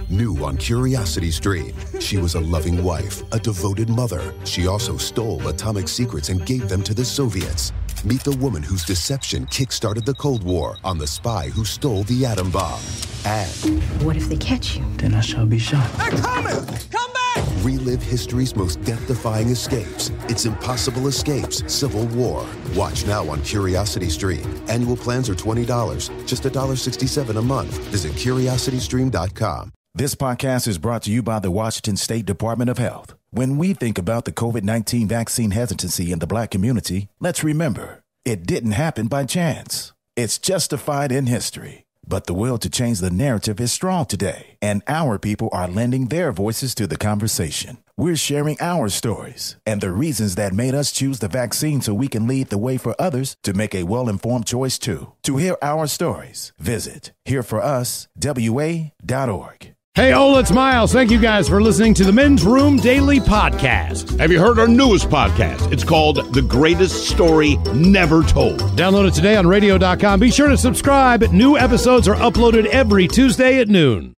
New on Curiosity Stream. She was a loving wife, a devoted mother. She also stole atomic secrets and gave them to the Soviets. Meet the woman whose deception kick-started the Cold War on the spy who stole the atom bomb. And what if they catch you? Then I shall be shot. They're coming! Come back! relive history's most death-defying escapes. It's Impossible Escapes, Civil War. Watch now on Curiosity Stream. Annual plans are $20, just $1.67 a month. Visit curiositystream.com. This podcast is brought to you by the Washington State Department of Health. When we think about the COVID-19 vaccine hesitancy in the Black community, let's remember, it didn't happen by chance. It's justified in history. But the will to change the narrative is strong today, and our people are lending their voices to the conversation. We're sharing our stories and the reasons that made us choose the vaccine so we can lead the way for others to make a well-informed choice too. To hear our stories, visit hereforuswa.org. Hey, Ola, it's Miles. Thank you guys for listening to the Men's Room Daily Podcast. Have you heard our newest podcast? It's called The Greatest Story Never Told. Download it today on radio.com. Be sure to subscribe. New episodes are uploaded every Tuesday at noon.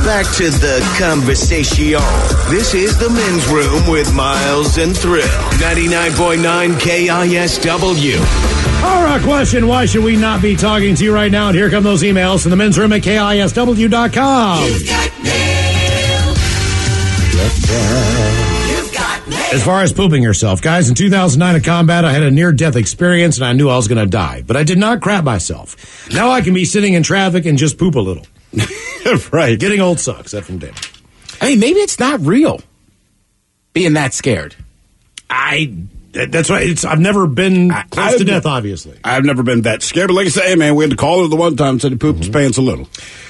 Back to the conversation. This is the Men's Room with Miles and Thrill. 99.9 KISW. All right, question, why should we not be talking to you right now? And here come those emails from the Men's Room at KISW.com. You've got mail. You've got mail. As far as pooping yourself, guys, in 2009 at combat, I had a near-death experience and I knew I was going to die. But I did not crap myself. Now I can be sitting in traffic and just poop a little. Right. Getting old sucks. That from David. I mean, maybe it's not real being that scared. That's right. I've never been close to death, obviously. I've never been that scared. But like I say, hey, man, we had to call her the one time and said he pooped his pants a little.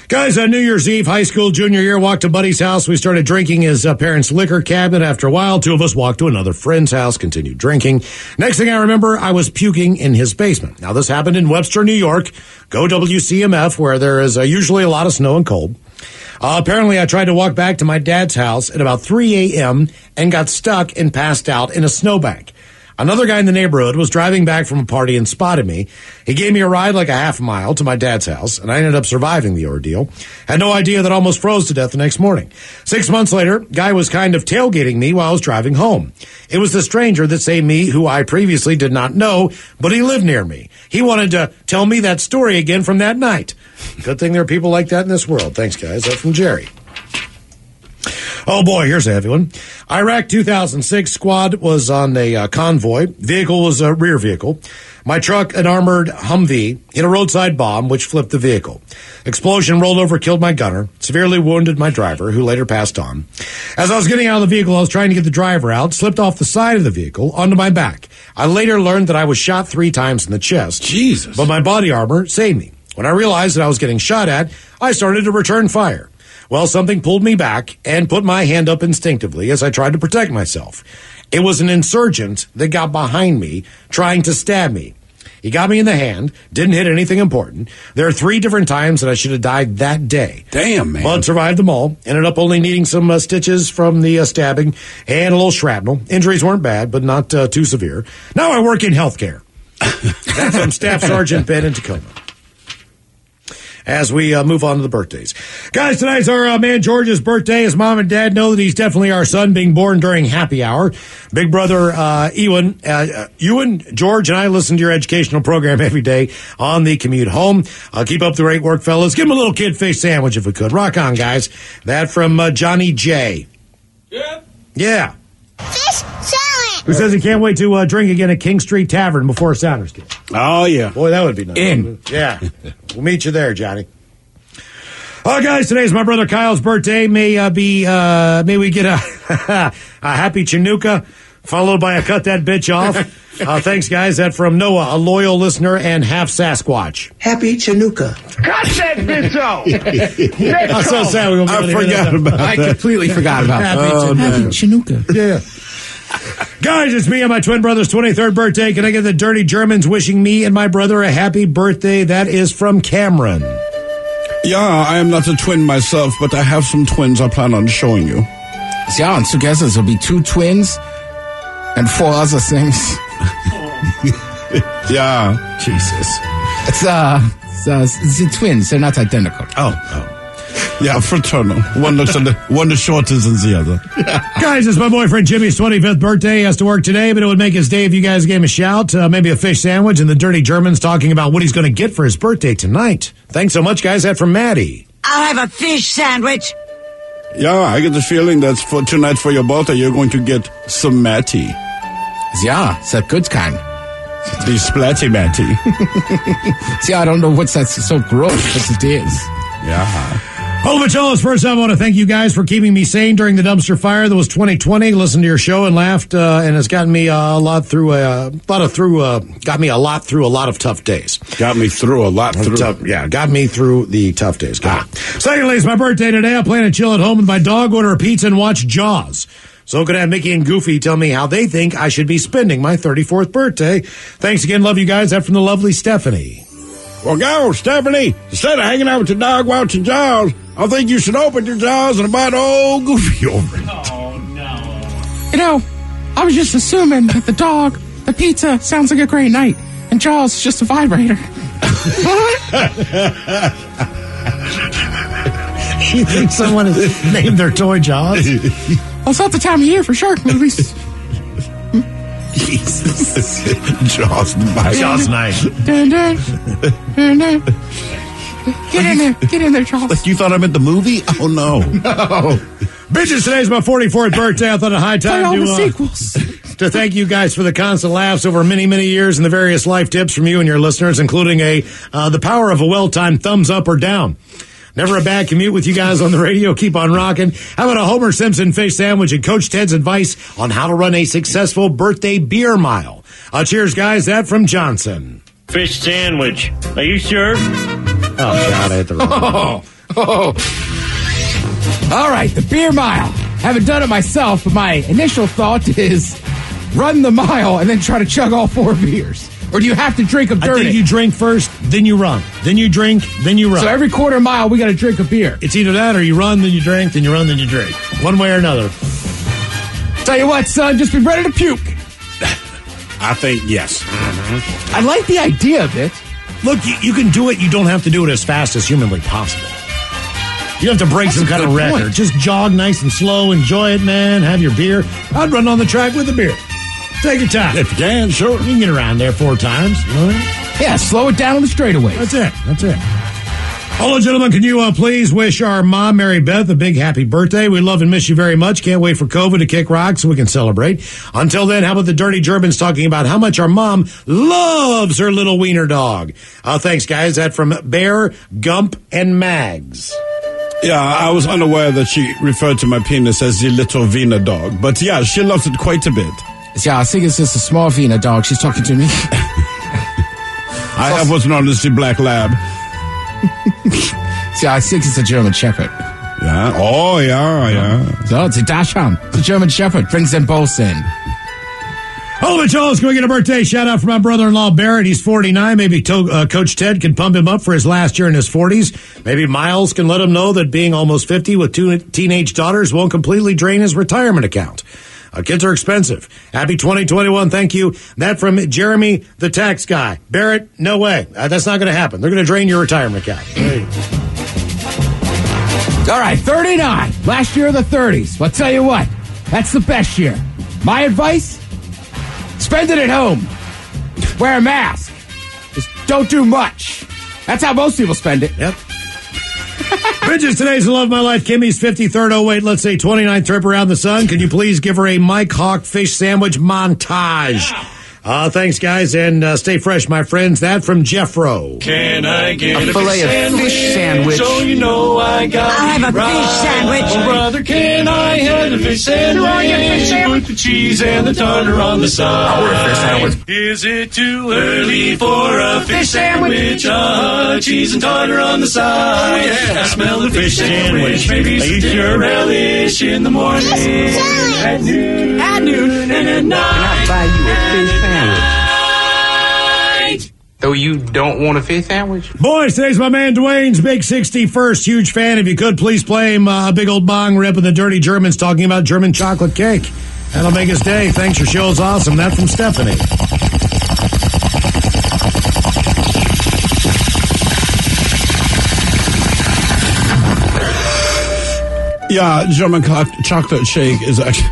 Guys, on New Year's Eve, high school, junior year, walked to Buddy's house. We started drinking his parents' liquor cabinet. After a while, two of us walked to another friend's house, continued drinking. Next thing I remember, I was puking in his basement. Now, this happened in Webster, New York. Go WCMF, where there is usually a lot of snow and cold. Apparently, I tried to walk back to my dad's house at about 3 a.m. and got stuck and passed out in a snowbank. Another guy in the neighborhood was driving back from a party and spotted me. He gave me a ride like a half mile to my dad's house, and I ended up surviving the ordeal. Had no idea that I almost froze to death the next morning. 6 months later, guy was kind of tailgating me while I was driving home. It was the stranger that saved me, who I previously did not know, but he lived near me. He wanted to tell me that story again from that night. Good thing there are people like that in this world. Thanks, guys. That's from Jerry. Oh, boy, here's a heavy one. Iraq 2006 squad was on a convoy. Vehicle was a rear vehicle. My truck, an armored Humvee, hit a roadside bomb, which flipped the vehicle. Explosion rolled over, killed my gunner, severely wounded my driver, who later passed on. As I was getting out of the vehicle, I was trying to get the driver out, slipped off the side of the vehicle onto my back. I later learned that I was shot 3 times in the chest. Jesus. But my body armor saved me. When I realized that I was getting shot at, I started to return fire. Well, something pulled me back and put my hand up instinctively as I tried to protect myself. It was an insurgent that got behind me, trying to stab me. He got me in the hand, didn't hit anything important. There are 3 different times that I should have died that day. Damn, man. But survived them all. Ended up only needing some stitches from the stabbing and a little shrapnel. Injuries weren't bad, but not too severe. Now I work in healthcare. That's from Staff Sergeant Ben in Tacoma. As we move on to the birthdays. Guys, tonight's our man George's birthday. His mom and dad know that he's definitely our son, being born during happy hour. Big brother Ewan, George, and I listen to your educational program every day on the commute home. Keep up the great work, fellas. Give him a little kid fish sandwich if we could. Rock on, guys. That from Johnny J. Yeah. Fish salad. Who says he can't wait to drink again at King Street Tavern before a Sounders game. Oh, yeah. Boy, that would be nice. Yeah. We'll meet you there, Johnny. Oh, guys, today's my brother Kyle's birthday. May we get a happy Chinooka, followed by a cut that bitch off. Thanks, guys. That from Noah, a loyal listener and half Sasquatch. Happy Chinooka. Cut that bitch off! I'm so sad we won't be able to hear that. I completely forgot about Happy Chinooka. Yeah. Guys, it's me on my twin brother's 23rd birthday. Can I get the Dirty Germans wishing me and my brother a happy birthday? That is from Cameron. Yeah, I am not a twin myself, but I have some twins I plan on showing you. Yeah, and together there'll be 2 twins and 4 other things. Yeah. Jesus. It's the twins. They're not identical. Oh. Yeah, fraternal. One is shorter than the other. Guys, it's my boyfriend Jimmy's 25th birthday. He has to work today, but it would make his day if you guys gave him a shout. Maybe a fish sandwich, and the Dirty German's talking about what he's going to get for his birthday tonight. Thanks so much, guys. That from Maddie. I'll have a fish sandwich. Yeah, I get the feeling that for tonight for your birthday, you're going to get some matty. Yeah, it's a good kind. The splatty matty. See, I don't know what's that so gross, but it is. Yeah. Oh, Macholas, first I want to thank you guys for keeping me sane during the dumpster fire that was 2020. Listened to your show and laughed, and it's gotten me got me a lot through a lot of tough days. Got me through a lot through. Got me through the tough days. Secondly, it's my birthday today. I plan to chill at home with my dog, order a pizza, and watch Jaws. So could have Mickey and Goofy tell me how they think I should be spending my 34th birthday. Thanks again. Love you guys. That from the lovely Stephanie. Well, go, Stephanie. Instead of hanging out with your dog watching Jaws, I think you should open your jaws and invite old Goofy over. Oh, no. You know, I was just assuming that the dog, the pizza, sounds like a great night, and Jaws is just a vibrator. You think someone has named their toy Jaws? Well, it's not the time of year for shark movies. Jesus. Jaws night. Jaws night. Dun, dun, dun, dun. Get in there, Charles. Like you thought I meant the movie? Oh, no. No. Bitches, today's my 44th birthday. I thought it high time all the sequels. to thank you guys for the constant laughs over many, many years and the various life tips from you and your listeners, including the power of a well-timed thumbs up or down. Never a bad commute with you guys on the radio. Keep on rocking. How about a Homer Simpson fish sandwich and Coach Ted's advice on how to run a successful birthday beer mile? Cheers, guys. That from Johnson. Fish sandwich. Are you sure? Oh, God, I hit the wrong one. All right, the beer mile. Haven't done it myself, but my initial thought is run the mile and then try to chug all 4 beers. Or do you have to drink them dirty? I think you drink first, then you run. Then you drink, then you run. So every quarter mile, we got to drink a beer. It's either that or you run, then you drink, then you run, then you drink. One way or another. Tell you what, son, just be ready to puke. I think yes. I like the idea of it. Look, you can do it. You don't have to do it as fast as humanly possible. You don't have to break some kind of record. Just jog nice and slow. Enjoy it, man. Have your beer. I'd run on the track with a beer. Take your time. If you can, sure. You can get around there 4 times. You know? Yeah, slow it down on the straightaway. That's it. Hello, gentlemen. Can you please wish our mom, Mary Beth, a big happy birthday? We love and miss you very much. Can't wait for COVID to kick rock so we can celebrate. Until then, how about the Dirty Germans talking about how much our mom loves her little wiener dog? Thanks, guys. That from Bear, Gump, and Mags. Yeah, I was unaware that she referred to my penis as the little Wiener dog. But yeah, she loves it quite a bit. Yeah, I think it's just a small Wiener dog. She's talking to me. I have what's known as the Black Lab. See, I think it's a German Shepherd. Yeah. Oh, yeah. So it's a Dachshund. It's a German Shepherd. Brings them both in. Oh, Charles, can we get a birthday shout out for my brother-in-law Barrett? He's 49. Maybe Coach Ted can pump him up for his last year in his 40s. Maybe Miles can let him know that being almost 50 with 2 teenage daughters won't completely drain his retirement account. Kids are expensive. Happy 2021. Thank you. That from Jeremy, the tax guy. Barrett, no way. That's not going to happen. They're going to drain your retirement account. All right, 39. Last year of the 30s. Well, I'll tell you what. That's the best year. My advice? Spend it at home. Wear a mask. Just don't do much. That's how most people spend it. Yep. Bitches, today's the love of my life. Kimmy's 53rd, 29th trip around the sun. Can you please give her a Mike Hawk fish sandwich montage? Thanks, guys, and stay fresh, my friends. That from Jeffro. Can I get a fillet of fish sandwich? So you know I got I'll have a fish sandwich. Oh, brother, can I have a fish sandwich? Put the cheese and the tartar on the side. I order a fish sandwich. Is it too early for a fish sandwich? Cheese and tartar on the side. Oh, yeah. I smell the fish sandwich. Maybe some dinner relish in the morning. At noon. And at night. Can I buy you a fish sandwich? Though you don't want a fish sandwich? Boys, today's my man Dwayne's big 61st. Huge fan. If you could, please play him a big old bong rip of the Dirty Germans talking about German chocolate cake. That'll make his day. Thanks, your show's awesome. That from Stephanie. Yeah, German chocolate shake is actually...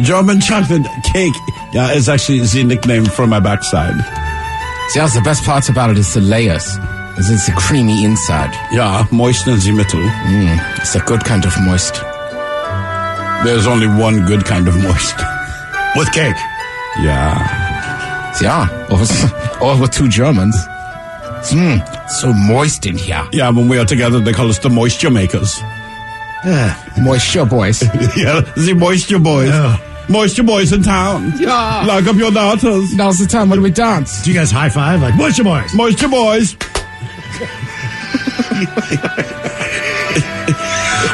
German chocolate cake, yeah, is actually the nickname for my backside. See, that's the best part about it is the layers. It's a creamy inside. Yeah, moist in the middle. It's a good kind of moist. There's only one good kind of moist. With cake. Yeah. Yeah, or with two Germans. So moist in here. Yeah, when we are together, they call us the moisture makers. Moisture boys. Yeah, the moisture boys. Yeah. Moisture boys in town. Yeah. Lock up your daughters. Now's the time when we dance. Do you guys high five? Like, Moisture Boys. Moisture boys.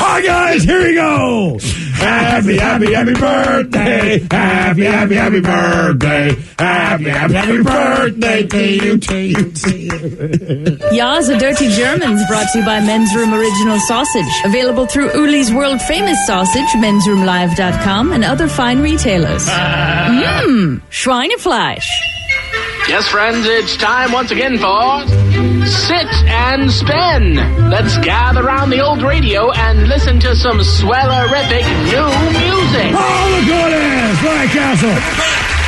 Hi, guys. Here we go. Happy, happy, happy birthday. Happy, happy, happy birthday. Happy, happy, happy birthday to you, to you, to you. Ya's a Dirty Germans brought to you by Men's Room Original Sausage. Available through Uli's World Famous Sausage, mensroomlive.com, and other fine retailers. Schweinefleisch. Yes, friends, it's time once again for Sit and Spin. Let's gather around the old radio and listen to some swellerific new music. Oh, look who it is. Brian Castle.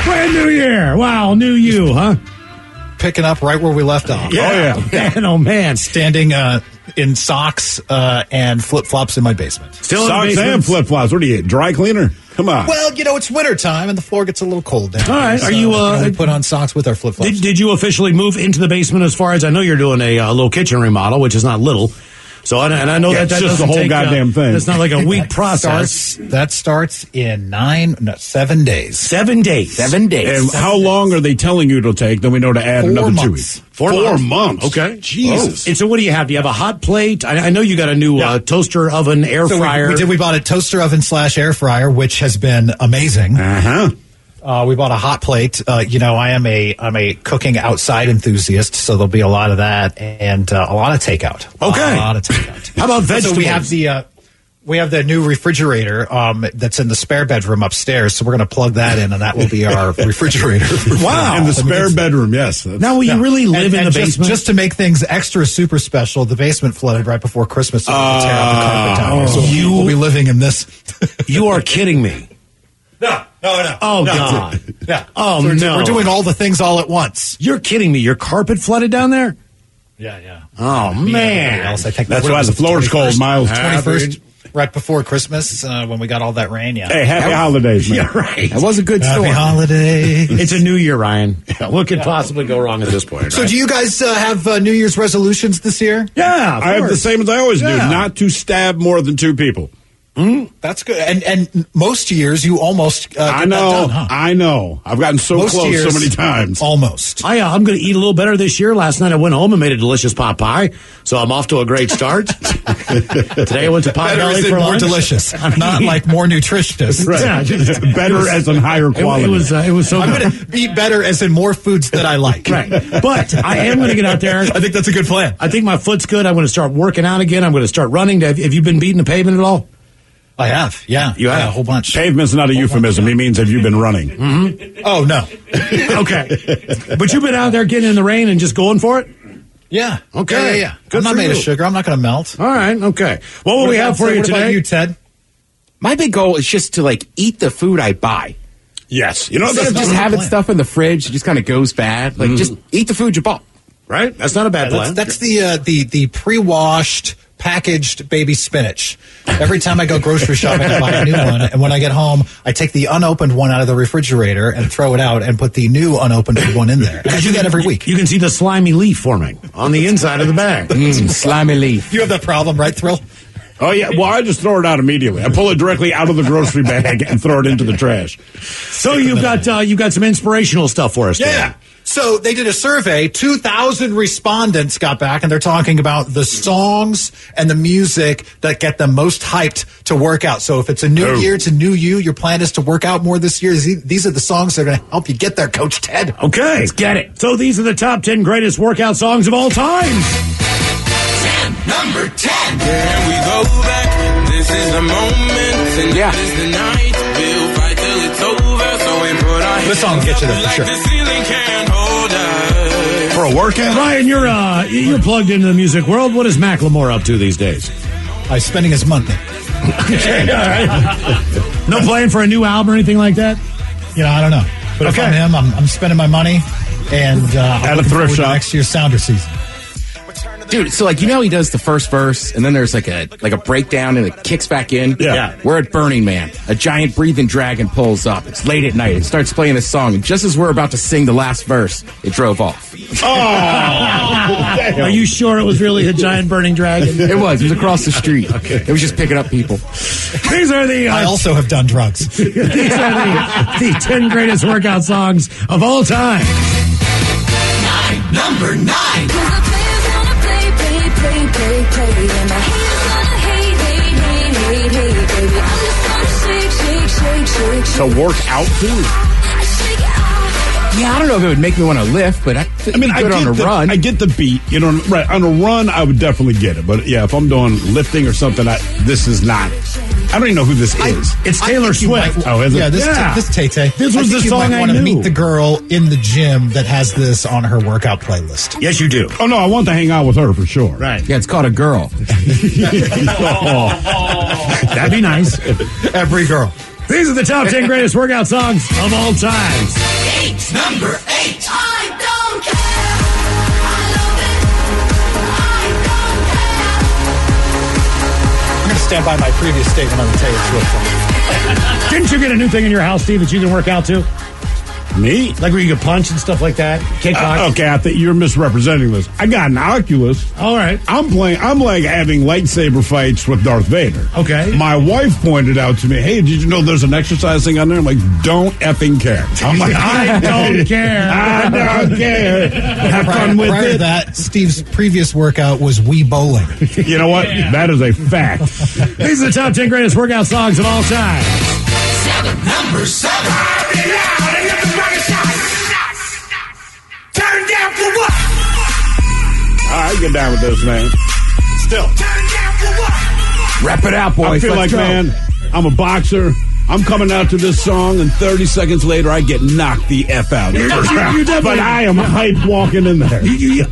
Brand new year. Wow, new you, huh? Picking up right where we left off. Yeah. Man, oh, man. Standing in socks and flip-flops in my basement. Still Socks in the basement? and flip-flops. What are you, dry cleaner? Come on. Well, it's wintertime and the floor gets a little cold down. All right. So Are you, we put on socks with our flip-flops. Did you officially move into the basement as far as I know you're doing a little kitchen remodel, which is not little. So, and I know that it's just doesn't the whole take, goddamn thing. It's not like a week process. That starts in 7 days. 7 days. 7 days. And how long are they telling you it'll take? Then we know to add 4 another 2 months. weeks. 4 months. Okay. Jesus. And so what do you have? Do you have a hot plate? I know you got a new toaster oven, air fryer. We bought a toaster oven / air fryer, which has been amazing. We bought a hot plate. I'm a cooking outside enthusiast, so there'll be a lot of that and a lot of takeout. Okay. A lot of takeout. How about vegetables? So we have the new refrigerator that's in the spare bedroom upstairs, so we're going to plug that in, and that will be our refrigerator. Wow. In the spare bedroom, yes. Now, will you really live in the basement? Just to make things extra super special, the basement flooded right before Christmas, so we had to tear out the carpet down here. So we'll be living in this. You are kidding me. No. Oh, no. God. Yeah. Oh, so no. We're doing all the things all at once. You're kidding me. Your carpet flooded down there? Yeah. Oh, man. Else. I think That's why the floor's cold, Miles. 21st, right before Christmas, when we got all that rain, Hey, happy holidays, man. Yeah, right. That was a good Happy storm. holiday. It's a new year, Ryan. What could possibly go wrong at this point? So right? do you guys have New Year's resolutions this year? Yeah, of I have the course. same as I always do, Yeah. not to stab more than 2 people. That's good. And most years you almost get I know. that done, huh? I know. I've gotten so Most close years, so many times. Almost. I'm going to eat a little better this year. Last night I went home and made a delicious pot pie, so I'm off to a great start. Today I went to Pot Better Belly as in for more lunch. delicious, not like more nutritious. Right. Yeah, just- Better as in higher quality. It was so I'm good. going to eat better as in more foods that I like. Right. But I am going to get out there. I think that's a good plan. I think my foot's good. I'm going to start working out again. I'm going to start running. Have you been beating the pavement at all? I have, yeah. You have? Yeah, a whole bunch. Pavement's not a euphemism. He means have you been running? Oh, no. Okay. But you've been out there getting in the rain and just going for it? Yeah. Okay. Yeah. Good I'm not for made you. of sugar. I'm not going to melt. All right. Okay. What will we have for you What about today? you, Ted? My big goal is just to eat the food I buy. Yes. You know, Instead of that's just not having plan. stuff in the fridge, it just kind of goes bad. Just eat the food you bought. Right? That's not a bad plan. That's the pre-washed, packaged baby spinach. Every time I go grocery shopping, I buy a new one, and when I get home, I take the unopened one out of the refrigerator and throw it out and put the new unopened one in there. And I do that every week. You can see the slimy leaf forming on the inside of the bag. Slimy leaf. You have that problem, right, Thrill? Oh, yeah. Well, I just throw it out immediately. I pull it directly out of the grocery bag and throw it into the trash. So you've got some inspirational stuff for us today. Yeah. So they did a survey. 2,000 respondents got back, and they're talking about the songs and the music that get them most hyped to work out. So if it's a new year, it's a new you. Your plan is to work out more this year. These are the songs that are going to help you get there, Coach Ted. Okay. Let's get it. So these are the top 10 greatest workout songs of all time. Number 10. Here we go back. This is the moment. And Yeah. this is the night. We'll fight till it's over. So we put our This song will get you there for like sure. the ceiling can't hold us. For a workout? Ryan, you're plugged into the music world. What is Macklemore up to these days? Spending his money. Okay, all right. No plan for a new album or anything like that? I don't know. But if I'm him, I'm spending my money, and I'm looking forward to next year's Sounder season. Dude, so he does the first verse, and then there's like a breakdown, and it kicks back in. Yeah. We're at Burning Man. A giant breathing dragon pulls up. It's late at night. It starts playing this song, and just as we're about to sing the last verse, it drove off. Oh, Are you sure it was really a giant burning dragon? It was. It was across the street. Okay. It was just picking up people. These are the. I also have done drugs. These are the 10 greatest workout songs of all time. Number 9. So work out too. Yeah, I don't know if it would make me want to lift, but I mean, I get on a run. I get the beat. Right. On a run, I would definitely get it. But yeah, if I'm doing lifting or something, this is not. I don't even know who this is. It's Taylor Swift. Is it? Yeah, this Tay-Tay. This was the song I want to knew. meet the girl in the gym that has this on her workout playlist. Yes, you do. Oh no, I want to hang out with her for sure. Right. Yeah, it's called a girl. That'd be nice. Every girl. These are the top 10 greatest workout songs of all time. Number 8. I don't care. I love it. I don't care. I'm going to stand by my previous statement on the Taylor Swift one. Didn't you get a new thing in your house, Steve, that you can work out to? Me? Like where you can punch and stuff like that? Kickbox? Okay, I think you're misrepresenting this. I got an Oculus. All right. I'm like having lightsaber fights with Darth Vader. Okay. My wife pointed out to me, hey, did you know there's an exercise thing on there? I'm like, don't effing care. I'm like, I don't care. I don't care. Have fun with Prior it. to that, Steve's previous workout was Wii bowling. You know what? That is a fact. These are the top 10 greatest workout songs of all time. Number 7. Turn down for what? All right, get down with this, man. Still. Turn down for what? Wrap it out, boys. I feel Let's like, go. man, I'm a boxer. I'm coming out to this song, and 30 seconds later, I get knocked the F out. You definitely- But I am hype walking in there.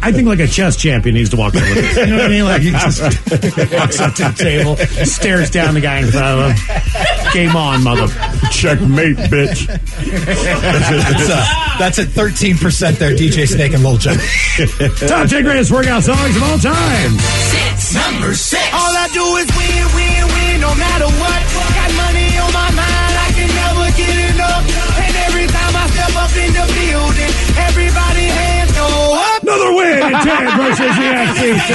I think like a chess champion needs to walk in with this. You know what I mean? Like he just walks up to the table, stares down the guy in front of him. Game on, mother. Checkmate, bitch. That's at 13% there, DJ Snake and Lil Jon. Top 10 greatest workout songs of all time. Number 6. All I do is win, win, win, no matter what. Got money on my mind, I can never get enough. And every time I step up in the building, everybody hands go up. Another win in 10 versus the FCC.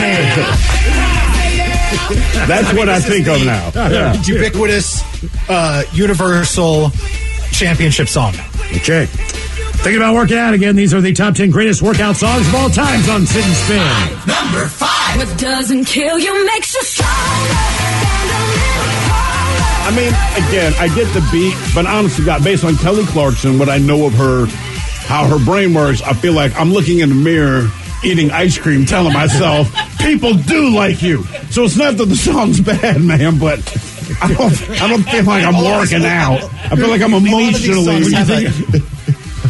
That's what I think of now. Yeah. Ubiquitous, universal championship song. Okay. Thinking about working out again, these are the top 10 greatest workout songs of all times on Sit and Spin. Number 5. What doesn't kill you makes you stronger. I mean, again, I get the beat, but honestly, God, based on Kelly Clarkson, what I know of her, how her brain works, I feel like I'm looking in the mirror, eating ice cream, telling myself, people do like you. So it's not that the song's bad, man, but I don't feel like I'm working out. I feel like I'm emotionally.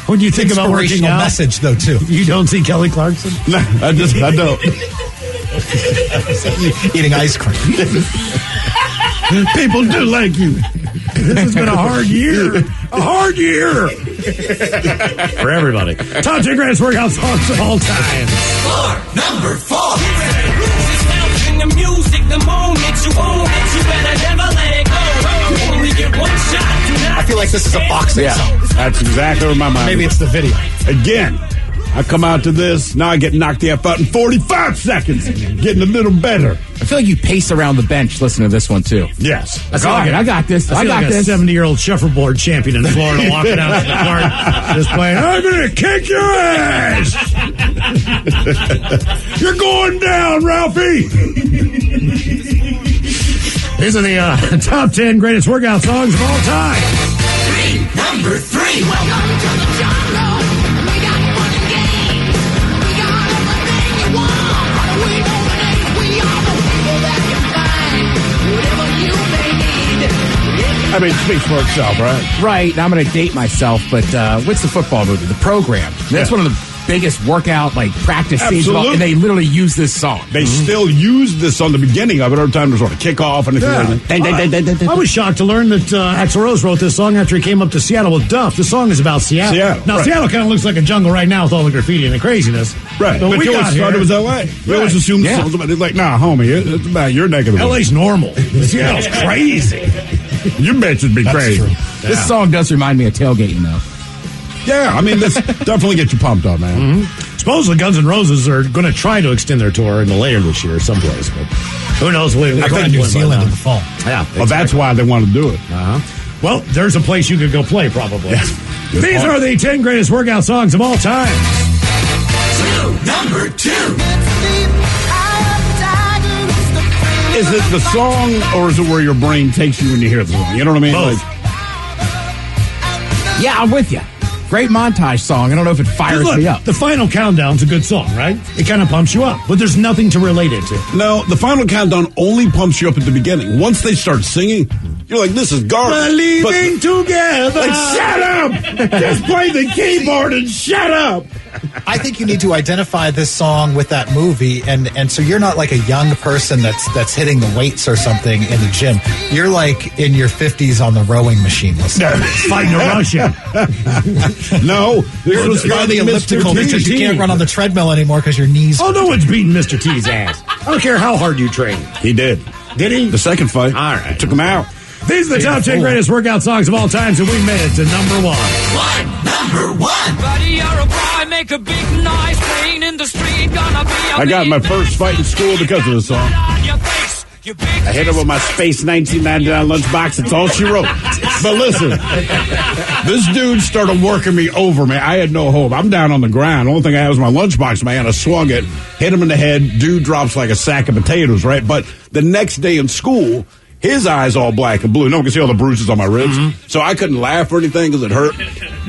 When you think about working Inspirational out, message, though, too. you don't see Kelly Clarkson? Nah, I don't. Eating ice cream. People do like you. This has been a hard year. A hard year. For everybody. Top 10 greatest workout songs of all time. Number 4. In the music, the moment you own it, you better never let it go. You only get one shot. I feel like this is a boxing song. That's exactly where my mind Maybe is. it's the video. Again, I come out to this, now I get knocked the F out in 45 seconds. Getting a little better. I feel like you pace around the bench listening to this one, too. Yes. I got this. I got like this. a 70-year-old shuffleboard champion in Florida walking out to the park, just playing, I'm going to kick your ass. You're going down, Ralphie. These are the top 10 greatest workout songs of all time. Number 3. Welcome to the jungle. We got fun and games. We got everything you want. But we dominate. We are the people that can find whatever you may need. I mean, it speaks for itself, right? Right. Now I'm going to date myself, but what's the football movie? The Program. That's one of the biggest workout, like, practice scenes. Absolutely. And they literally use this song. They still use this on the beginning of it every time there's sort of kickoff and I was shocked to learn that Axl Rose wrote this song after he came up to Seattle with Duff. The song is about Seattle. Now, right. Seattle kind of looks like a jungle right now with all the graffiti and the craziness. Right. But we you always thought it was L.A. We always assumed it was about, like, nah, homie, it's about your neck of the woods. L.A.'s normal. Seattle's crazy. You bet you'd be crazy. This song does remind me of tailgating, though. Yeah, I mean, this definitely gets you pumped up, man. Mm-hmm. Supposedly Guns N' Roses are going to try to extend their tour in the later this year someplace, but who knows? I think New Zealand in the fall. Yeah. Exactly. Well, that's why they want to do it. Well, there's a place you could go play, probably. Yeah. These are the 10 greatest workout songs of all time. Number 2. Is it the song, or is it where your brain takes you when you hear the song? You know what I mean? Both. Yeah, I'm with you. Great montage song. I don't know if it fires me up. The Final Countdown's a good song, right? It kind of pumps you up, but there's nothing to relate it to. No, the Final Countdown only pumps you up at the beginning. Once they start singing, you're like, this is garbage. Believing together. Like, shut up! Just play the keyboard and shut up! I think you need to identify this song with that movie, and so you're not like a young person that's hitting the weights or something in the gym. You're like in your 50s on the rowing machine listening. Fighting a Russian. No, You're on the elliptical because you can't run on the treadmill anymore because your knees. Oh, no one's beating Mr. T's ass. I don't care how hard you train. He did. Did he? The second fight. All right. Took him out. These are the top 10 greatest workout songs of all time, so we made it to number 1. Number 1. Buddy, you're a boy, make a big noise, playing in the street, gonna be a I got my first fight in school because of this song. I hit her with my Space 1999 lunchbox. That's all she wrote. But listen, this dude started working me over, man. I had no hope. I'm down on the ground. The only thing I had was my lunchbox, man. I swung it, hit him in the head. Dude drops like a sack of potatoes, right? But the next day in school, his eyes all black and blue. No one can see all the bruises on my ribs. So I couldn't laugh or anything because it hurt.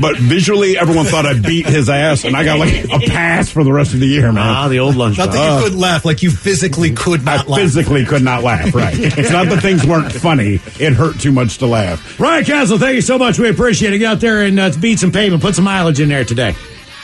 But visually, everyone thought I beat his ass, and I got like a pass for the rest of the year, man. The old lunchbox. Not that you couldn't laugh, like you physically could not laugh. Physically could not laugh, right. It's not that things weren't funny. It hurt too much to laugh. Ryan Castle, thank you so much. We appreciate it. Get out there and beat some pavement. Put some mileage in there today.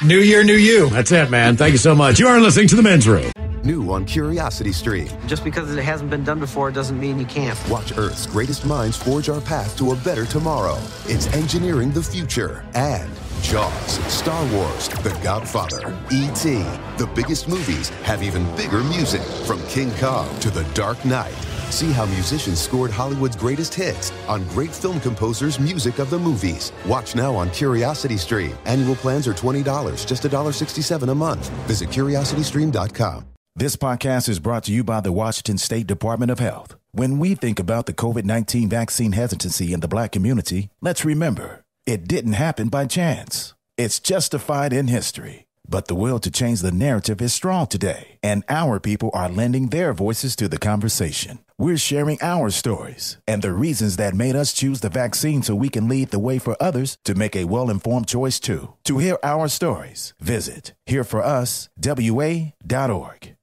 New year, new you. That's it, man. Thank you so much. You are listening to The Men's Room. New on Curiosity Stream. Just because it hasn't been done before doesn't mean you can't. Watch Earth's greatest minds forge our path to a better tomorrow. It's engineering the future. And Jaws, Star Wars, The Godfather, E.T. The biggest movies have even bigger music. From King Kong to The Dark Knight. See how musicians scored Hollywood's greatest hits on great film composers' music of the movies. Watch now on Curiosity Stream. Annual plans are $20, just $1.67 a month. Visit CuriosityStream.com. This podcast is brought to you by the Washington State Department of Health. When we think about the COVID-19 vaccine hesitancy in the Black community, let's remember, it didn't happen by chance. It's justified in history. But the will to change the narrative is strong today, and our people are lending their voices to the conversation. We're sharing our stories and the reasons that made us choose the vaccine so we can lead the way for others to make a well-informed choice too. To hear our stories, visit hereforuswa.org.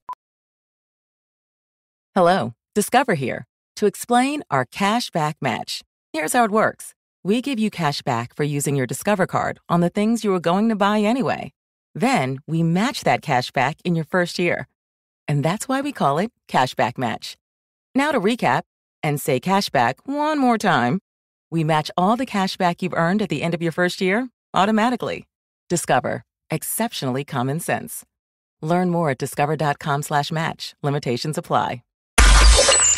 Hello, Discover here to explain our cash back match. Here's how it works. We give you cash back for using your Discover card on the things you were going to buy anyway. Then we match that cash back in your first year. And that's why we call it Cashback Match. Now to recap and say cashback one more time. We match all the cash back you've earned at the end of your first year automatically. Discover. Exceptionally common sense. Learn more at discover.com/match. Limitations apply.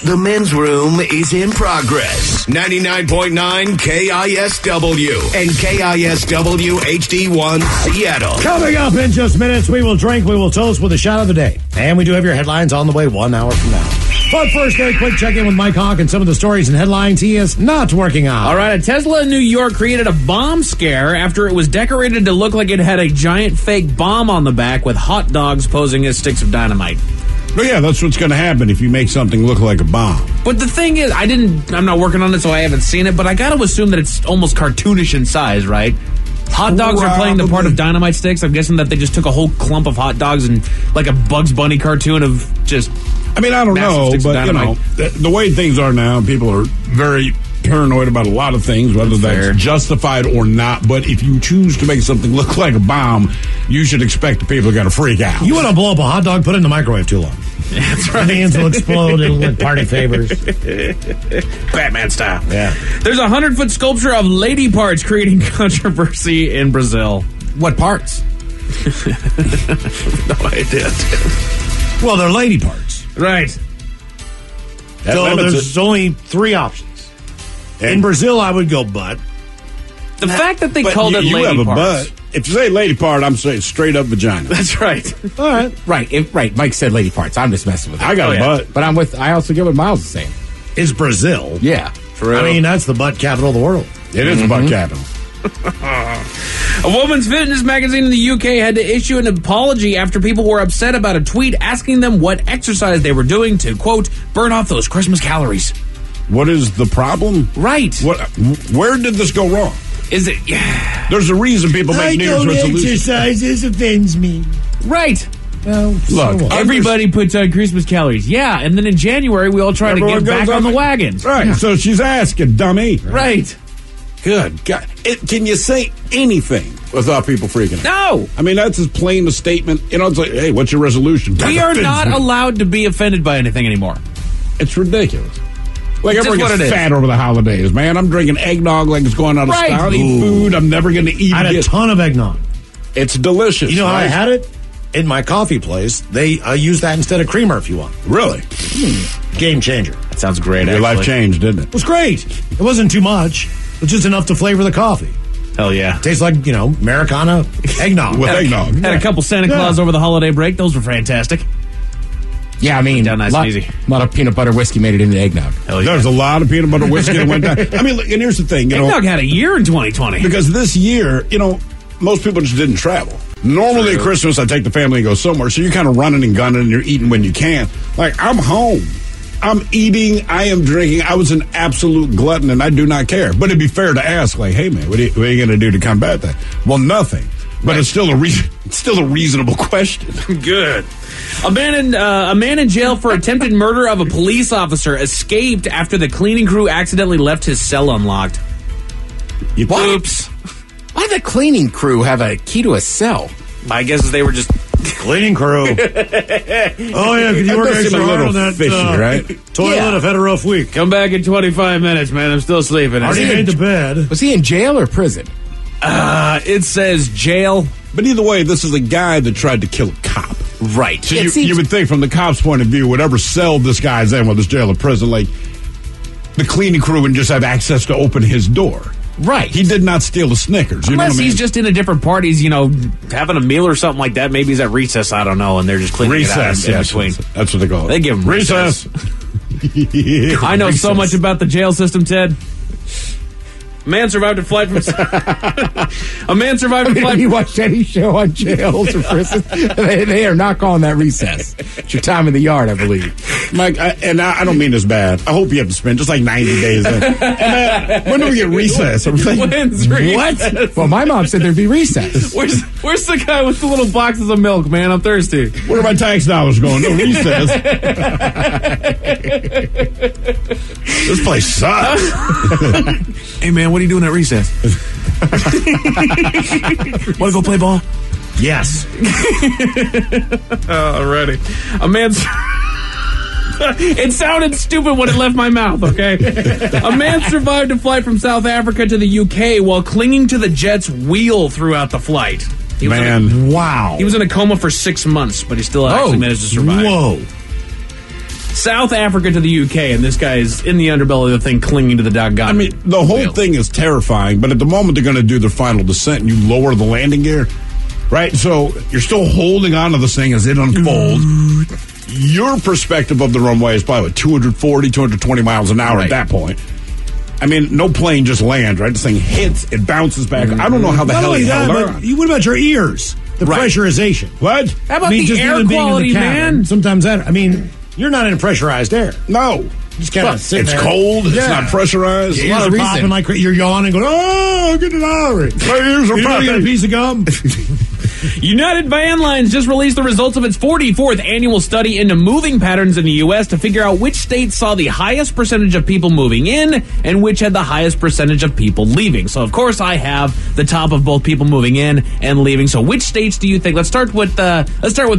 The Men's Room is in progress. 99.9 KISW and KISW HD1 Seattle. Coming up in just minutes, we will drink, we will toast with a shot of the day. And we do have your headlines on the way 1 hour from now. But first, a quick check-in with Mike Hawk and some of the stories and headlines he is not working on. All right, a Tesla in New York created a bomb scare after it was decorated to look like it had a giant fake bomb on the back with hot dogs posing as sticks of dynamite. But yeah, that's what's going to happen if you make something look like a bomb. But the thing is, I'm not working on it, so I haven't seen it, but I got to assume that it's almost cartoonish in size, right? Hot dogs are playing the part of dynamite sticks. I'm guessing that they just took a whole clump of hot dogs and like a Bugs Bunny cartoon of just... I mean, I don't know, but you know, the way things are now, people are very paranoid about a lot of things, whether that's justified or not. But if you choose to make something look like a bomb, you should expect the people are going to freak out. You want to blow up a hot dog, put it in the microwave too long. That's right. The hands will explode and like party favors. Batman style. Yeah. There's a 100-foot sculpture of lady parts creating controversy in Brazil. What parts? No idea. Well, they're lady parts. Right. So there's only 3 options. In Brazil, I would go butt. The fact that they called it you lady have a parts. butt. If you say lady part, I'm saying straight up vagina. That's right. All right. Right. Mike said lady parts. I'm just messing with it. I got a butt. But I also get what Miles is saying. Is Brazil. Yeah. True. I mean, that's the butt capital of the world. It is the butt capital. A woman's fitness magazine in the UK had to issue an apology after people were upset about a tweet asking them what exercise they were doing to, quote, burn off those Christmas calories. What is the problem? Right. Where did this go wrong? Is it? Yeah. There's a reason people make New Year's resolutions. Exercises offends me. Right. Well, Look, everybody puts on Christmas calories. Yeah, and then in January, we all try Everyone to get goes back on the wagons. Right. Yeah. So she's asking, dummy. Right. Good God. Can you say anything without people freaking out? No. I mean, that's as plain a statement. You know, it's like, hey, what's your resolution? We are not allowed to be offended by anything anymore. It's ridiculous. Like, It's everyone just what gets it is. fat over the holidays, man. I'm drinking eggnog like it's going out of Right. style. I eat food I'm never going to eat I had a again. ton of eggnog. It's delicious. You know how I right? had it? In my coffee place, they use that instead of creamer if you want. Really? Game changer. That sounds great, Your life changed, didn't it? It was great. It wasn't too much. It was just enough to flavor the coffee. Hell yeah. Tastes like, Americana eggnog. With eggnog. Had a couple Santa Claus over the holiday break. Those were fantastic. Yeah, I mean, Down nice and easy. A lot of peanut butter whiskey made it into eggnog. Hell yeah. There's a lot of peanut butter whiskey that went down. I mean, look, and here's the thing. Eggnog had a year in 2020. Because this year, most people just didn't travel. Normally at Christmas, I take the family and go somewhere, so you're kind of running and gunning and you're eating when you can. Like, I'm home. I'm eating. I am drinking. I was an absolute glutton, and I do not care. But it'd be fair to ask, like, hey, man, what are you going to do to combat that? Well, nothing. But it's still a reasonable question. Good. A man in jail for attempted murder of a police officer escaped after the cleaning crew accidentally left his cell unlocked. What? Oops. Why did the cleaning crew have a key to a cell? My guess is they were just cleaning crew. Oh, yeah, because you work extra hard on that fishy, right? toilet. Yeah. I've had a rough week. come back in 25 minutes, man. I'm still sleeping. Already made the bed. Was he in jail or prison? It says jail. But either way, this is a guy that tried to kill a cop. Right. So you would think from the cop's point of view, whatever cell this guy's in, whether it's jail or prison, like, the cleaning crew would just have access to open his door. Right. He did not steal the Snickers. You know Unless what I mean? he's just in a different parties, having a meal or something like that. Maybe he's at recess. I don't know. And they're just cleaning it out in between. That's what they call it. They give him recess. I know so much about the jail system, Ted. A man survived a flight from. Have you watched any show on jails or prisons? They are not calling that recess. It's your time in the yard, I believe. Mike, I don't mean this bad. I hope you have to spend just like 90 days in. When do we get recess? I'm like, When's recess? What? Well, my mom said there'd be recess. Where's the guy with the little boxes of milk, man? I'm thirsty. Where are my tax dollars going? No recess. This place sucks. Hey, man, what are you doing at recess? Want to go play ball? Yes. Alrighty. A man. It sounded stupid when it left my mouth, okay? A man survived a flight from South Africa to the UK while clinging to the jet's wheel throughout the flight. Wow. He was in a coma for 6 months, but he still actually managed to survive. Whoa. South Africa to the UK, and this guy is in the underbelly of the thing clinging to the doggone. I mean, the whole thing is terrifying, but at the moment they're going to do their final descent and you lower the landing gear, right? So you're still holding on to this thing as it unfolds. Your perspective of the runway is probably 240, 220 miles an hour at that point. I mean, no plane just lands, right? This thing hits, it bounces back. I don't know how the hell he held on. What about your ears? The pressurization. What? How about the just air even being in the quality, cabin, man? Sometimes you're not in pressurized air. No. Just kind of sitting It's there. cold. It's not pressurized. Your ears are popping like you're yawning, going, oh, get it out of it. My ears are You popping. get a piece of gum. United Van Lines just released the results of its 44th annual study into moving patterns in the U.S. to figure out which states saw the highest percentage of people moving in and which had the highest percentage of people leaving. So, of course, I have the top of both people moving in and leaving. So, which states do you think? Let's start with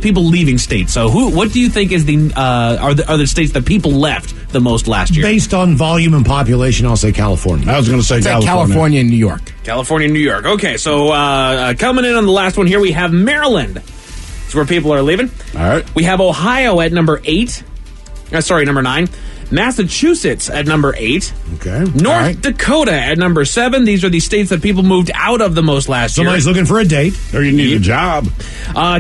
people leaving states. So, what do you think is are the states that people left the most last year? Based on volume and population, I'll say California. I was going to say California and New York. California and New York. Okay, so coming in on the last one here, we have Maryland. It's where people are leaving. All right. We have Ohio at number 8. Number 9. Massachusetts at number 8. Okay. North Dakota at number 7. These are the states that people moved out of the most last year. Somebody's looking for a date. Or you need a job.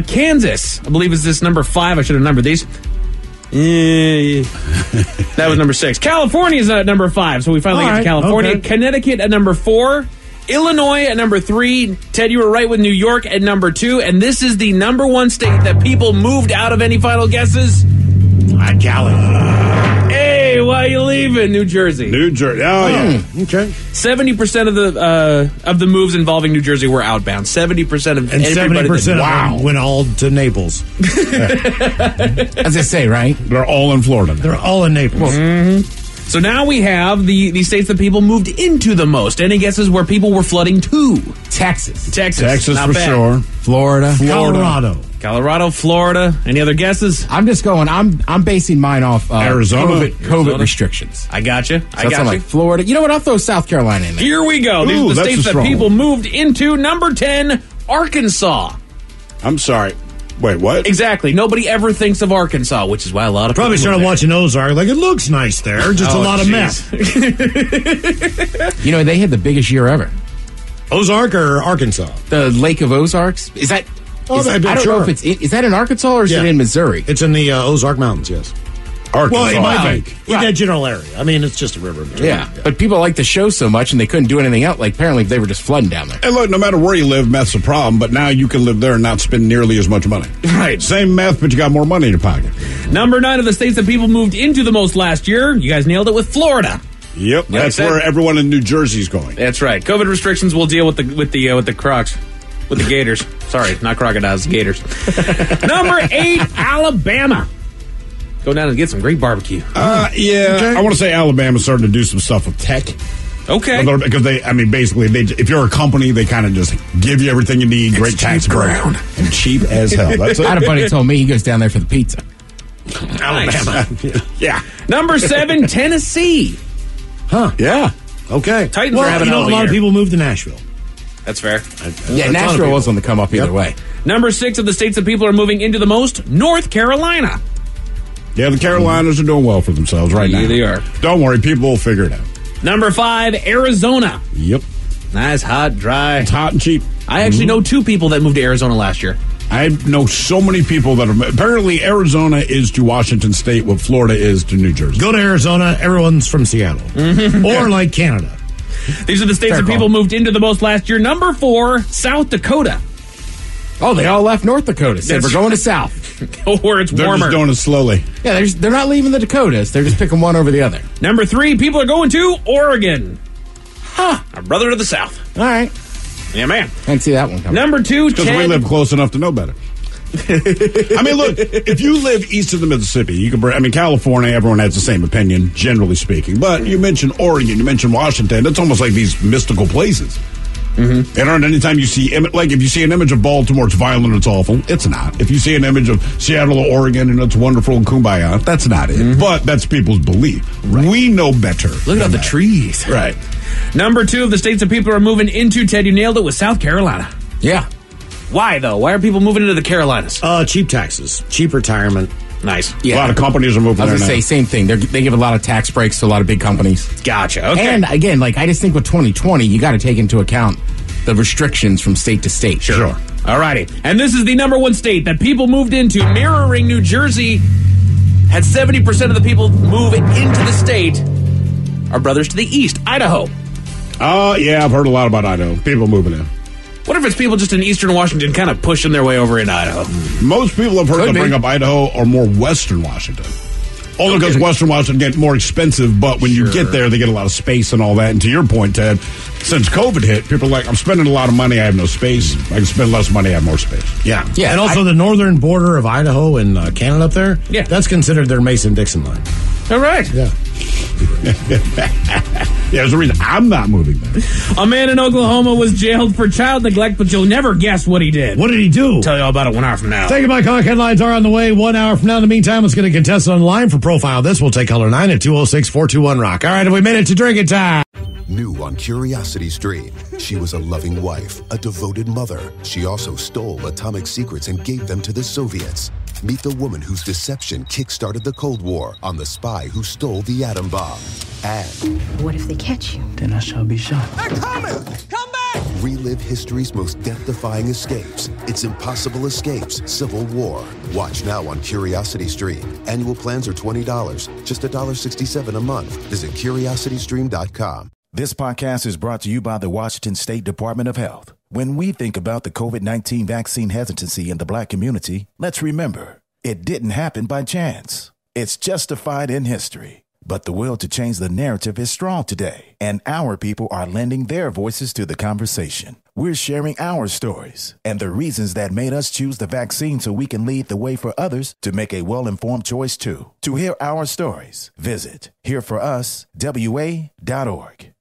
Kansas, I believe, is this number 5. I should have numbered these. That was number 6. California is at number 5, so we finally get to California. Okay. Connecticut at number 4. Illinois at number 3. Ted, you were right with New York at number 2. And this is the number 1 state that people moved out of. Any final guesses? Cali. Hey, why are you leaving? New Jersey. New Jersey. Oh, yeah. Okay. 70% of the moves involving New Jersey were outbound. 70% of and everybody 70% of them went all to Naples. As I say, right? They're all in Florida. They're all in Naples. Mm-hmm. So now we have the states that people moved into the most. Any guesses where people were flooding to? Texas. Texas Not for bad. sure. Florida. Colorado, Florida. Any other guesses? I'm just going. I'm basing mine off Arizona. COVID restrictions. I gotcha. I got like Florida. You know what? I'll throw South Carolina in there. Here we go. These are the states that people moved into. Number 10, Arkansas. I'm sorry. Wait, what? Exactly. Nobody ever thinks of Arkansas, which is why a lot of probably people started watching Ozark. Like, it looks nice there. Just a lot of mess. You know, they had the biggest year ever. Ozark or Arkansas? The Lake of Ozarks. Is that? I don't know if it's. Is that in Arkansas or is it in Missouri? It's in the Ozark Mountains. Yes. Arkansas. Well, it might be in that general area. I mean, it's just a river. Yeah, but people like the show so much, and they couldn't do anything else. Like apparently, they were just flooding down there. And look, no matter where you live, meth's a problem. But now you can live there and not spend nearly as much money. Right. Same meth, but you got more money in your pocket. Number 9 of the states that people moved into the most last year. You guys nailed it with Florida. Yep, that's where everyone in New Jersey's going. That's right. COVID restrictions will deal with the crocs. With the gators. Sorry, not crocodiles, gators. Number 8, Alabama. Go down and get some great barbecue. I want to say Alabama's starting to do some stuff with tech. Okay. Because basically, if you're a company, they kind of just give you everything you need, great tax ground, and cheap as hell. That's it. I had a buddy told me he goes down there for the pizza. Alabama. Yeah. Number 7, Tennessee. Huh. Yeah. Okay. Titans are having a lot of people moved to Nashville. That's fair. Nashville was on the come up either way. Number 6 of the states that people are moving into the most, North Carolina. Yeah, the Carolinas are doing well for themselves right now. Yeah, they are. Don't worry, people will figure it out. Number 5, Arizona. Yep. Nice, hot, dry. It's hot and cheap. I actually know 2 people that moved to Arizona last year. I know so many people that are... Apparently, Arizona is to Washington State what Florida is to New Jersey. Go to Arizona, everyone's from Seattle. Or like Canada. These are the states that people moved into the most last year. Number 4, South Dakota. Oh, they all left North Dakota. Said we're going to South. Where it's They're warmer. just doing it slowly. Yeah, they're not leaving the Dakotas. They're just picking one over the other. Number 3, people are going to Oregon. Our brother to the south. All right. Yeah, man. I didn't see that one coming. Number 2, Because we live close enough to know better. I mean, look, if you live east of the Mississippi, you can California, everyone has the same opinion, generally speaking. But you mentioned Oregon, you mentioned Washington. It's almost like these mystical places. Mm-hmm. And anytime you see, if you see an image of Baltimore, it's violent, it's awful. It's not. If you see an image of Seattle or Oregon and it's wonderful and kumbaya, that's not it. Mm-hmm. But that's people's belief. Right. We know better. Look at all the trees. Right. Number 2 of the states that people are moving into, Ted, you nailed it, with South Carolina. Yeah. Why, though? Why are people moving into the Carolinas? Cheap taxes, cheap retirement. Nice. Yeah. A lot of companies are moving I was there going to now. say, same thing. They give a lot of tax breaks to a lot of big companies. Gotcha. Okay. And, again, I just think with 2020, you got to take into account the restrictions from state to state. Sure. All righty. And this is the number 1 state that people moved into, mirroring New Jersey. Had 70% of the people move into the state. Our brothers to the east, Idaho. Yeah, I've heard a lot about Idaho. People moving in. What if it's people just in eastern Washington kind of pushing their way over in Idaho? Most people I've heard that bring up Idaho are more western Washington. Only because Western Washington get more expensive, but when you get there, they get a lot of space and all that. And to your point, Ted, since COVID hit, people are like, I'm spending a lot of money, I have no space. I can spend less money, I have more space. Yeah. And also the northern border of Idaho and Canada up there, that's considered their Mason-Dixon line. All right. Yeah. There's a reason I'm not moving there. A man in Oklahoma was jailed for child neglect, but you'll never guess what he did. What did he do? Tell you all about it 1 hour from now. Thank you, Mike Hawk. Headlines are on the way 1 hour from now. In the meantime, let's get a contestant on the line for Profile This. We'll take caller 9 at 206-421-ROCK. All right, have we made it to drinking time? New on Curiosity Stream, she was a loving wife, a devoted mother. She also stole atomic secrets and gave them to the Soviets. Meet the woman whose deception kick-started the Cold War on the spy who stole the atom bomb. And what if they catch you? Then I shall be shot. They're coming! Come back! relive history's most death-defying escapes. It's Impossible Escapes, Civil War. Watch now on Curiosity Stream. Annual plans are $20, just $1.67 a month. Visit CuriosityStream.com. This podcast is brought to you by the Washington State Department of Health. When we think about the COVID-19 vaccine hesitancy in the Black community, let's remember, it didn't happen by chance. It's justified in history. But the will to change the narrative is strong today, and our people are lending their voices to the conversation. We're sharing our stories and the reasons that made us choose the vaccine so we can lead the way for others to make a well-informed choice too. To hear our stories, visit hereforuswa.org.